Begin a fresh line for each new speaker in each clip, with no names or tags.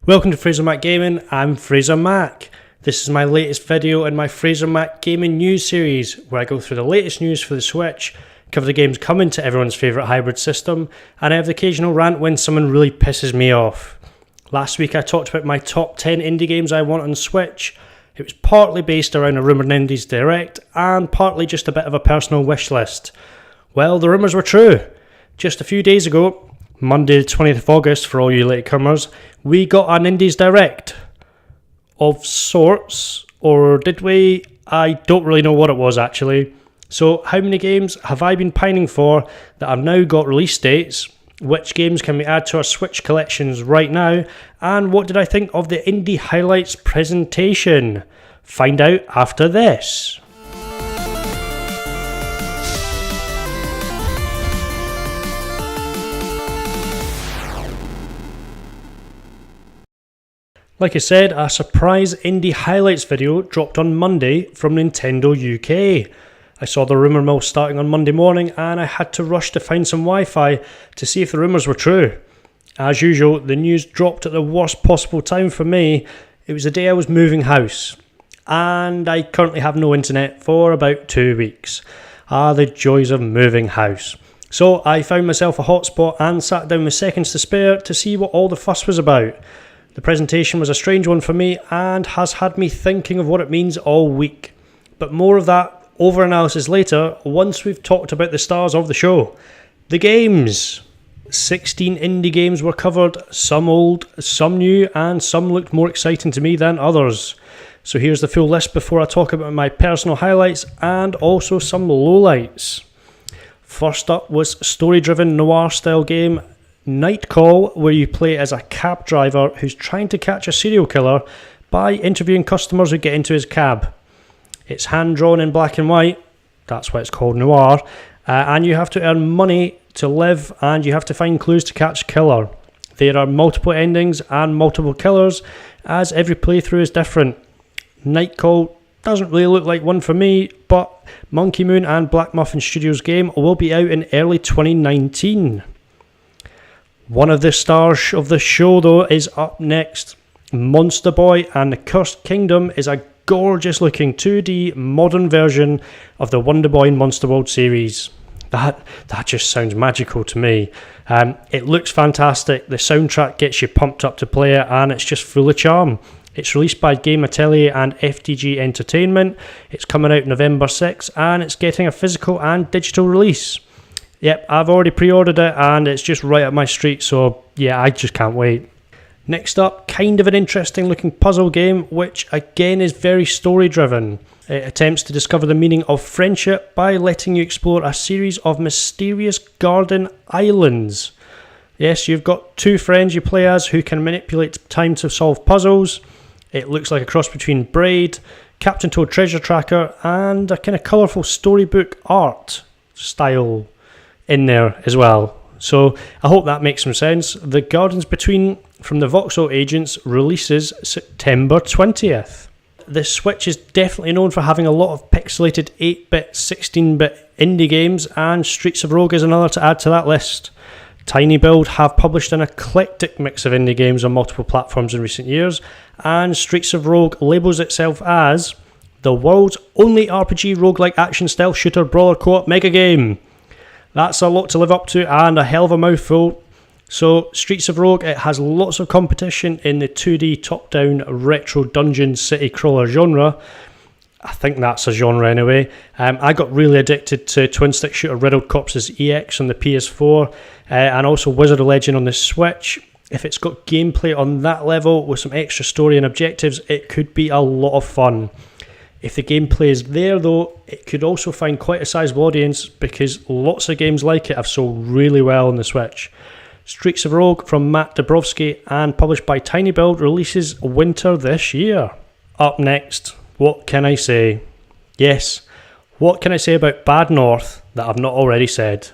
Welcome to Fraser Mac Gaming. I'm Fraser Mac. This is my latest video in my Fraser Mac Gaming news series, where I go through the latest news for the Switch, cover the games coming to everyone's favourite hybrid system, and I have the occasional rant when someone really pisses me off. Last week I talked about my top 10 indie games I want on Switch. It was partly based around a rumoured Nindies Direct, and partly just a bit of a personal wish list. Well, the rumours were true. Just a few days ago, Monday the 20th of August for all you latecomers, we got an Nindies Direct. Of sorts, or did we? I don't really know what it was actually. So how many games have I been pining for that have now got release dates? Which games can we add to our Switch collections right now? And what did I think of the Indie Highlights presentation? Find out after this. Like I said, a surprise Indie Highlights video dropped on Monday from Nintendo UK. I saw the rumour mill starting on Monday morning and I had to rush to find some Wi-Fi to see if the rumours were true. As usual, the news dropped at the worst possible time for me. It was the day I was moving house. And I currently have no internet for about 2 weeks. Ah, the joys of moving house. So I found myself a hotspot and sat down with seconds to spare to see what all the fuss was about. The presentation was a strange one for me and has had me thinking of what it means all week. But more of that over-analysis later once we've talked about the stars of the show. The games. 16 indie games were covered, some old, some new, and some looked more exciting to me than others. So here's the full list before I talk about my personal highlights and also some lowlights. First up was story-driven noir-style game Night Call, where you play as a cab driver who's trying to catch a serial killer by interviewing customers who get into his cab. It's hand-drawn in black and white, that's why it's called noir, and you have to earn money to live and you have to find clues to catch a killer. There are multiple endings and multiple killers, as every playthrough is different. Night Call doesn't really look like one for me, but Monkey Moon and Black Muffin Studios game will be out in early 2019. One of the stars of the show, though, is up next. Monster Boy and the Cursed Kingdom is a gorgeous-looking 2D modern version of the Wonder Boy and Monster World series. That just sounds magical to me. It looks fantastic. The soundtrack gets you pumped up to play it, and it's just full of charm. It's released by Game Atelier and FDG Entertainment. It's coming out November 6th, and it's getting a physical and digital release. Yep, I've already pre-ordered it and it's just right up my street, so yeah, I just can't wait. Next up, kind of an interesting looking puzzle game, which again is very story driven. It attempts to discover the meaning of friendship by letting you explore a series of mysterious garden islands. Yes, you've got two friends you play as who can manipulate time to solve puzzles. It looks like a cross between Braid, Captain Toad Treasure Tracker, and a kind of colourful storybook art style in there as well. So I hope that makes some sense. The Gardens Between from the Voxel Agents releases September 20th. The Switch is definitely known for having a lot of pixelated 8-bit, 16-bit indie games, and Streets of Rogue is another to add to that list. Tiny Build have published an eclectic mix of indie games on multiple platforms in recent years, and Streets of Rogue labels itself as the world's only RPG roguelike action stealth shooter brawler co-op mega game. That's a lot to live up to and a hell of a mouthful. So Streets of Rogue, it has lots of competition in the 2D top-down retro dungeon city crawler genre. I think that's a genre anyway. I got really addicted to twin-stick shooter Riddled Corpses EX on the PS4 and also Wizard of Legend on the Switch. If it's got gameplay on that level with some extra story and objectives, it could be a lot of fun. If the gameplay is there though, it could also find quite a sizable audience because lots of games like it have sold really well on the Switch. Streets of Rogue from Matt Dabrowski and published by Tiny Build releases winter this year. Up next, what can I say? Yes, what can I say about Bad North that I've not already said?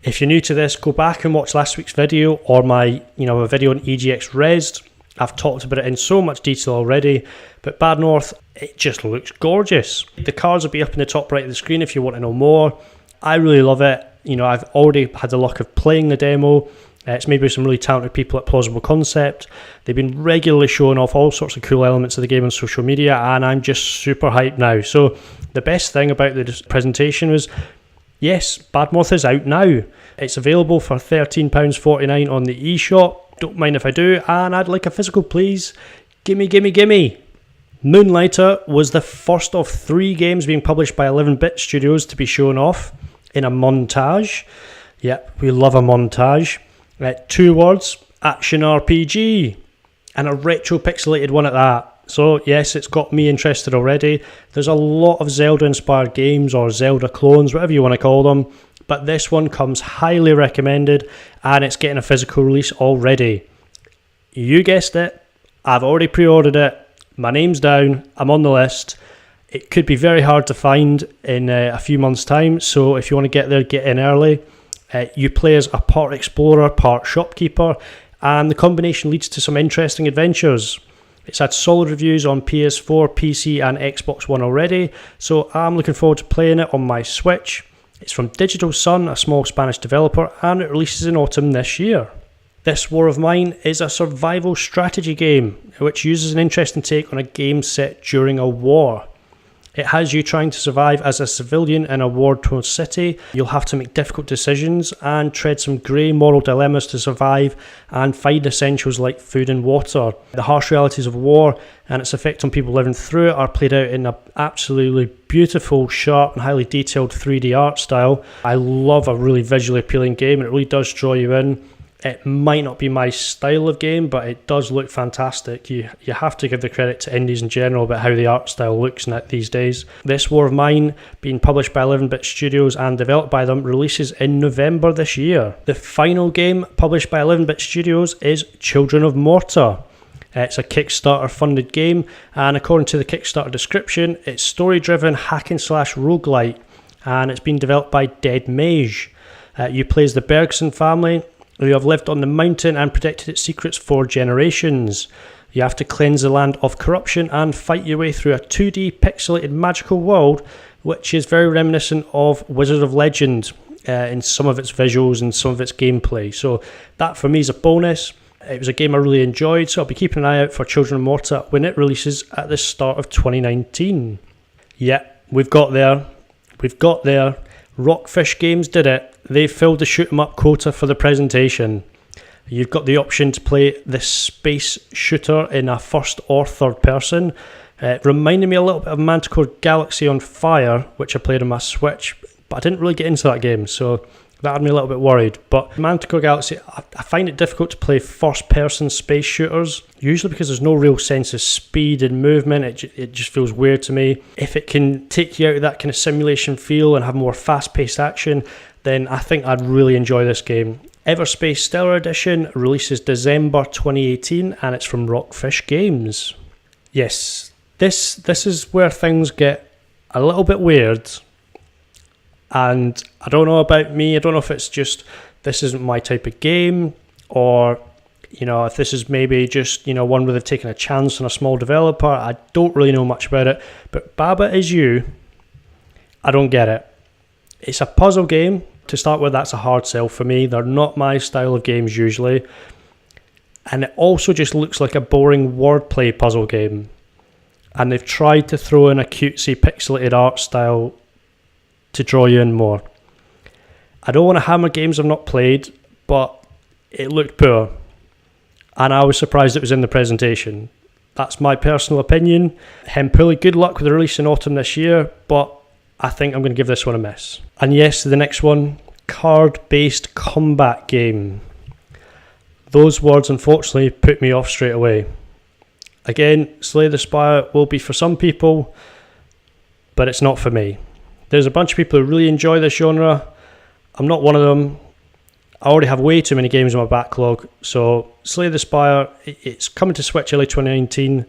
If you're new to this, go back and watch last week's video or my video on EGX Rezzed. I've talked about it in so much detail already, but Bad North, it just looks gorgeous. The cards will be up in the top right of the screen if you want to know more. I really love it. I've already had the luck of playing the demo. It's made by some really talented people at Plausible Concept. They've been regularly showing off all sorts of cool elements of the game on social media, and I'm just super hyped now. So the best thing about the presentation was, yes, Badmoth is out now. It's available for £13.49 on the eShop. Don't mind if I do, and I'd like a physical, please. Gimme, gimme, gimme. Moonlighter was the first of 3 games being published by 11-Bit Studios to be shown off in a montage. Yep, we love a montage. 2 words, action RPG, and a retro pixelated one at that. So yes, it's got me interested already. There's a lot of Zelda inspired games, or Zelda clones, whatever you want to call them, but this one comes highly recommended, and it's getting a physical release already. You guessed it, I've already pre-ordered it, my name's down, I'm on the list. It could be very hard to find in a few months' time, so if you want to get there, get in early. You play as a part explorer, part shopkeeper, and the combination leads to some interesting adventures. It's had solid reviews on PS4, PC and Xbox One already, so I'm looking forward to playing it on my Switch. It's from Digital Sun, a small Spanish developer, and it releases in autumn this year. This War of Mine is a survival strategy game, which uses an interesting take on a game set during a war. It has you trying to survive as a civilian in a war-torn city. You'll have to make difficult decisions and tread some grey moral dilemmas to survive and find essentials like food and water. The harsh realities of war and its effect on people living through it are played out in an absolutely beautiful, sharp and highly detailed 3D art style. I love a really visually appealing game, and it really does draw you in. It might not be my style of game, but it does look fantastic. You have to give the credit to indies in general about how the art style looks these days. This War of Mine, being published by 11-Bit Studios and developed by them, releases in November this year. The final game published by 11-Bit Studios is Children of Morta. It's a Kickstarter funded game, and according to the Kickstarter description, it's story-driven hack-and-slash roguelite, and it's been developed by Dead Mage. You play as the Bergson family, who have lived on the mountain and protected its secrets for generations. You have to cleanse the land of corruption and fight your way through a 2D pixelated magical world, which is very reminiscent of Wizard of Legend in some of its visuals and some of its gameplay. So that for me is a bonus. It was a game I really enjoyed, so I'll be keeping an eye out for Children of Morta when it releases at the start of 2019. Yeah, we've got there. Rockfish Games did it. They filled the shoot 'em up quota for the presentation. You've got the option to play this space shooter in a first or third person. It reminded me a little bit of Manticore Galaxy on Fire, which I played on my Switch, but I didn't really get into that game, so that had me a little bit worried. But Manticore Galaxy, I find it difficult to play first-person space shooters, usually because there's no real sense of speed and movement. It just feels weird to me. If it can take you out of that kind of simulation feel and have more fast-paced action, then I think I'd really enjoy this game. Everspace Stellar Edition releases December 2018, and it's from Rockfish Games. Yes, this is where things get a little bit weird. And I don't know about me, I don't know if it's just this isn't my type of game, or if this is maybe just one where they've taken a chance on a small developer. I don't really know much about it, but Baba Is You, I don't get it. It's a puzzle game. To start with, that's a hard sell for me. They're not my style of games usually, and it also just looks like a boring wordplay puzzle game, and they've tried to throw in a cutesy pixelated art style to draw you in more. I don't want to hammer games I've not played, but it looked poor, and I was surprised it was in the presentation. That's my personal opinion. Hempuli, good luck with the release in autumn this year, but I think I'm going to give this one a miss. And yes, the next one, card-based combat game. Those words unfortunately put me off straight away. Again, Slay the Spire will be for some people, but it's not for me. There's a bunch of people who really enjoy this genre. I'm not one of them. I already have way too many games in my backlog, so Slay the Spire, it's coming to Switch early 2019,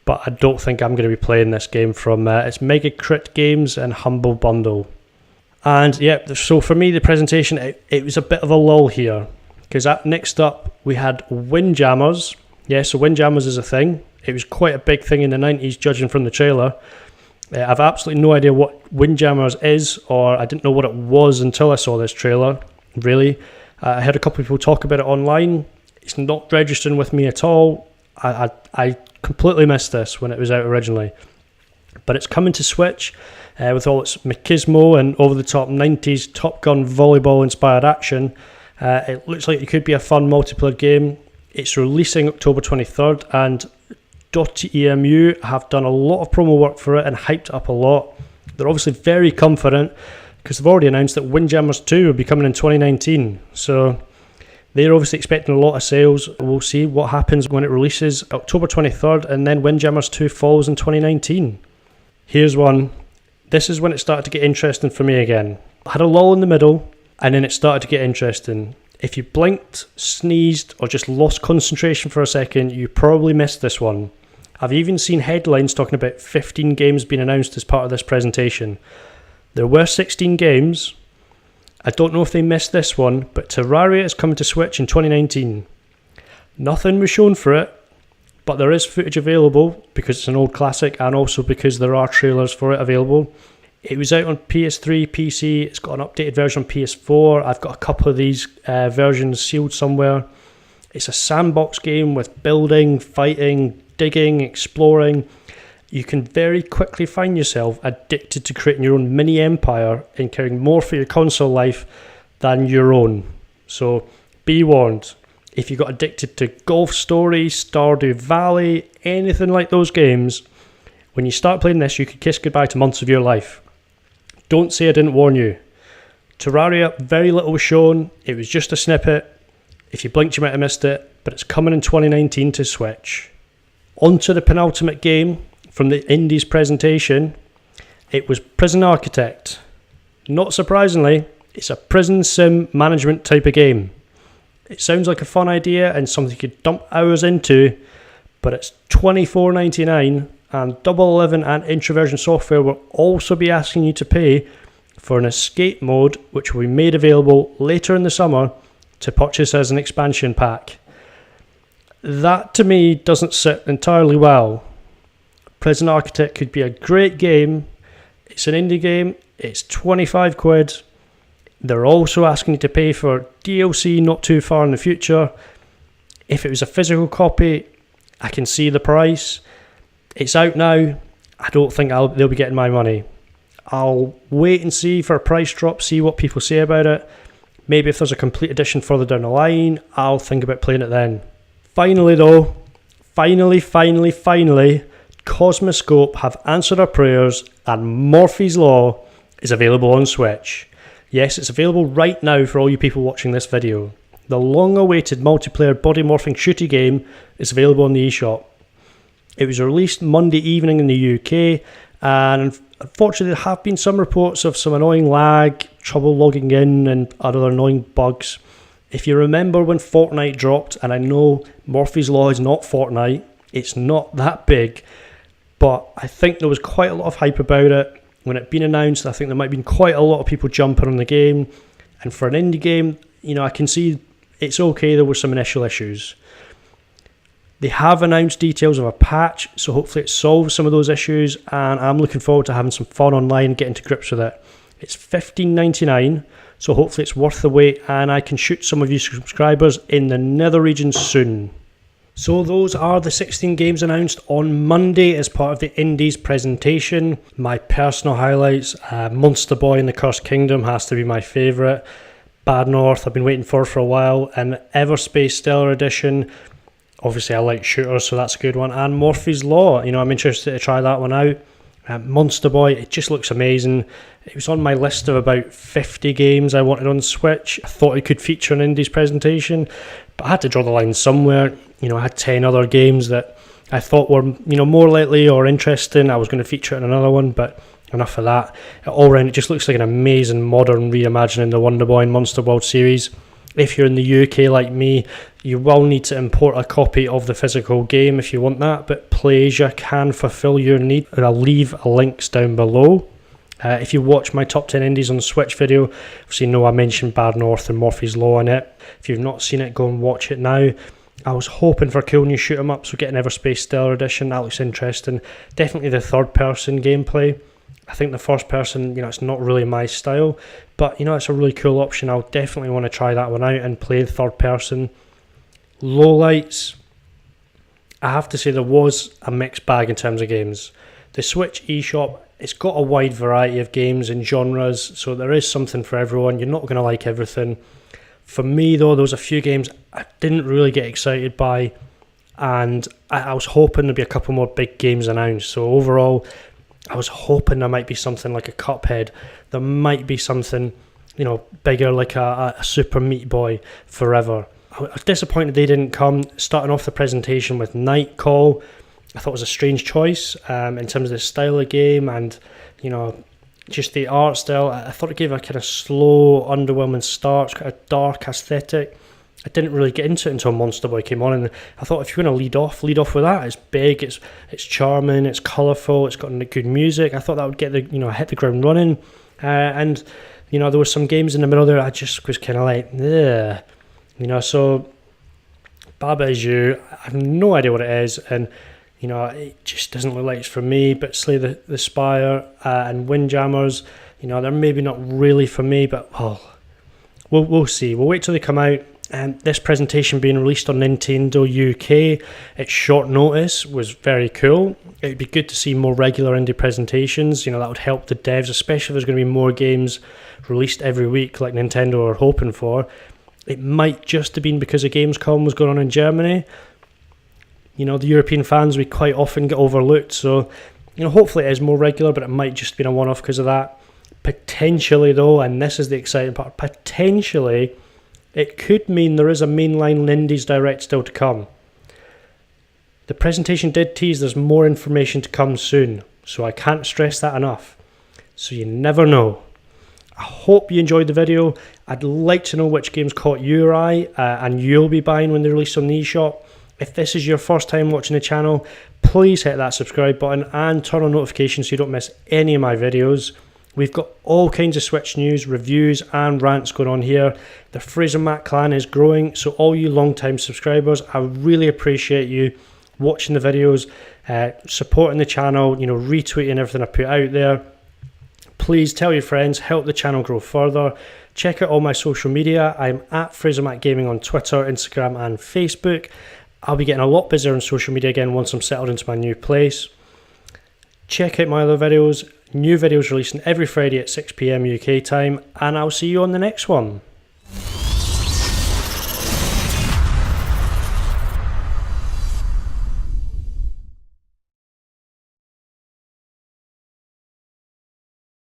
but I don't think I'm going to be playing this game from it's Mega Crit Games and Humble Bundle. And yeah, so for me, the presentation, it was a bit of a lull here, because next up we had Windjammers. Yeah, so Windjammers is a thing. It was quite a big thing in the 90s, judging from the trailer. I've absolutely no idea what Windjammers is, or I didn't know what it was until I saw this trailer, really. I heard a couple of people talk about it online. It's not registering with me at all. I completely missed this when it was out originally. But it's coming to Switch with all its machismo and over-the-top 90s Top Gun volleyball-inspired action. It looks like it could be a fun multiplayer game. It's releasing October 23rd, and .emu have done a lot of promo work for it and hyped it up a lot. They're obviously very confident because they've already announced that Windjammers 2 will be coming in 2019. So they're obviously expecting a lot of sales. We'll see what happens when it releases October 23rd, and then Windjammers 2 falls in 2019. Here's one. This is when it started to get interesting for me again. I had a lull in the middle, and then it started to get interesting. If you blinked, sneezed, or just lost concentration for a second, you probably missed this one. I've even seen headlines talking about 15 games being announced as part of this presentation. There were 16 games. I don't know if they missed this one, but Terraria is coming to Switch in 2019. Nothing was shown for it, but there is footage available because it's an old classic and also because there are trailers for it available. It was out on PS3, PC, it's got an updated version on PS4. I've got a couple of these versions sealed somewhere. It's a sandbox game with building, fighting, digging, exploring. You can very quickly find yourself addicted to creating your own mini empire and caring more for your console life than your own. So be warned, if you got addicted to Golf Story, Stardew Valley, anything like those games, when you start playing this, you could kiss goodbye to months of your life. Don't say I didn't warn you. Terraria, very little was shown. It was just a snippet. If you blinked, you might have missed it, but it's coming in 2019 to Switch. On to the penultimate game from the Indies presentation. It was Prison Architect. Not surprisingly, it's a prison sim management type of game. It sounds like a fun idea and something you could dump hours into, but it's $24.99, and Double 11 and Introversion Software will also be asking you to pay for an escape mode, which will be made available later in the summer to purchase as an expansion pack. That to me doesn't sit entirely well. Prison Architect could be a great game. It's an indie game. It's 25 quid. They're also asking you to pay for DLC not too far in the future. If it was a physical copy, I can see the price. It's out now. I don't think they'll be getting my money. I'll wait and see for a price drop, see what people say about it. Maybe if there's a complete edition further down the line, I'll think about playing it then. Finally though, finally, Cosmoscope have answered our prayers and Murphy's Law is available on Switch. Yes, it's available right now for all you people watching this video. The long-awaited multiplayer body morphing shooty game is available on the eShop. It was released Monday evening in the UK, and unfortunately there have been some reports of some annoying lag, trouble logging in and other annoying bugs. If you remember when Fortnite dropped, and I know Murphy's Law is not Fortnite, it's not that big, but I think there was quite a lot of hype about it. When it been announced, I think there might have been quite a lot of people jumping on the game, and for an indie game, I can see it's okay, there were some initial issues. They have announced details of a patch, so hopefully it solves some of those issues, and I'm looking forward to having some fun online and getting to grips with it. It's $15.99, so hopefully it's worth the wait, and I can shoot some of you subscribers in the nether regions soon. So those are the 16 games announced on Monday as part of the Indies presentation. My personal highlights, Monster Boy and the Cursed Kingdom has to be my favourite. Bad North I've been waiting for a while, and Everspace Stellar Edition. Obviously I like shooters, so that's a good one. And Murphy's Law, I'm interested to try that one out. Monster Boy, it just looks amazing. It was on my list of about 50 games I wanted on Switch. I thought it could feature an Indies presentation, but I had to draw the line somewhere. I had 10 other games that I thought were, more likely or interesting. I was going to feature it in another one, but enough of that. All round, it just looks like an amazing modern reimagining the Wonder Boy and Monster World series. If you're in the UK like me, you will need to import a copy of the physical game if you want that, but PlayAsia can fulfill your need, and I'll leave links down below. If you watch my top 10 indies on the Switch video, obviously you know I mentioned Bad North and Murphy's Law in it. If you've not seen it, go and watch it now. I was hoping for a cool new shoot 'em up, so getting Everspace Stellar Edition, that looks interesting. Definitely the third person gameplay. I think the first person, it's not really my style, but it's a really cool option. I'll definitely want to try that one out and play third person. Lowlights, I have to say there was a mixed bag in terms of games. The Switch eShop, it's got a wide variety of games and genres, so there is something for everyone. You're not going to like everything. For me though, there was a few games I didn't really get excited by, and I was hoping there'd be a couple more big games announced. So overall, I was hoping there might be something like a Cuphead. There might be something, bigger like a Super Meat Boy Forever. I was disappointed they didn't come. Starting off the presentation with Night Call, I thought it was a strange choice in terms of the style of game and, just the art style. I thought it gave a kind of slow, underwhelming start, kind of dark aesthetic. I didn't really get into it until Monster Boy came on, and I thought if you're going to lead off with that. It's big, it's charming, it's colourful, it's got good music. I thought that would get hit the ground running, and there were some games in the middle there I just was kind of like, ugh. So Baba Is You, I have no idea what it is, and it just doesn't look like it's for me. But Slay the Spire and Windjammers, they're maybe not really for me, but we'll see. We'll wait till they come out. And this presentation being released on Nintendo UK at short notice was very cool. It would be good to see more regular indie presentations. That would help the devs, especially if there's going to be more games released every week like Nintendo are hoping for. It might just have been because of Gamescom was going on in Germany. The European fans, we quite often get overlooked. So, hopefully it is more regular, but it might just have been a one-off because of that. Potentially though, and this is the exciting part, potentially it could mean there is a mainline Nindies Direct still to come. The presentation did tease there's more information to come soon, so I can't stress that enough. So you never know. I hope you enjoyed the video. I'd like to know which games caught your eye and you'll be buying when they release on the eShop. If this is your first time watching the channel, please hit that subscribe button and turn on notifications so you don't miss any of my videos. We've got all kinds of Switch news, reviews and rants going on here. The Fraser clan is growing, so all you long-time subscribers, I really appreciate you watching the videos, supporting the channel, retweeting everything I put out there. Please tell your friends, help the channel grow further. Check out all my social media. I'm at Fraser Gaming on Twitter, Instagram and Facebook. I'll be getting a lot busier on social media again once I'm settled into my new place. Check out my other videos. New videos releasing every Friday at 6 PM UK time, and I'll see you on the next one.